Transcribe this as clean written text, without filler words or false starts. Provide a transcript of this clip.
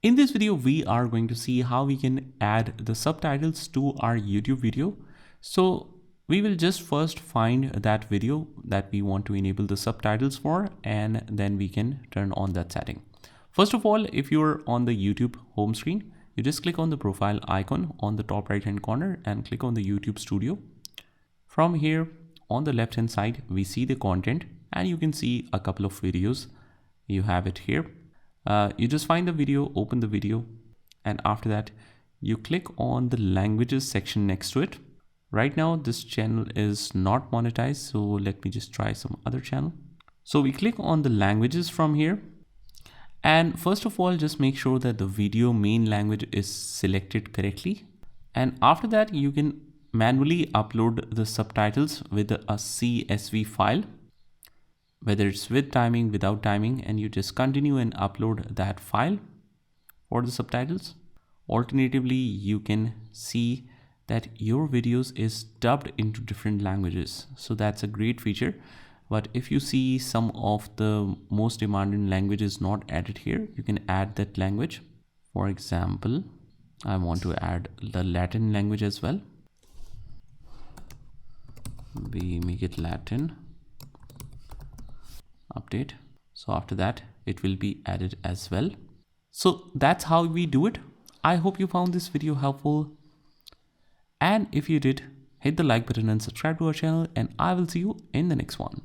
In this video, we are going to see how we can add the subtitles to our YouTube video. So we will just first find that video that we want to enable the subtitles for, and then we can turn on that setting. First of all, if you're on the YouTube home screen, you just click on the profile icon on the top right hand corner and click on the YouTube Studio. From here on the left hand side, we see the content and you can see a couple of videos. You have it here. You just find the video, open the video, and after that you click on the languages section next to it. Right now this channel is not monetized, so let me just try some other channel. So we click on the languages from here, and first of all just make sure that the video main language is selected correctly, and after that you can manually upload the subtitles with a CSV file, whether it's with timing, without timing, and you just continue and upload that file for the subtitles. Alternatively, you can see that your videos is dubbed into different languages. So that's a great feature. But if you see some of the most demanding languages not added here, you can add that language. For example, I want to add the Latin language as well. We make it Latin. Update. So after that it will be added as well. So that's how we do it. I hope you found this video helpful, and if you did, hit the like button and subscribe to our channel, and I will see you in the next one.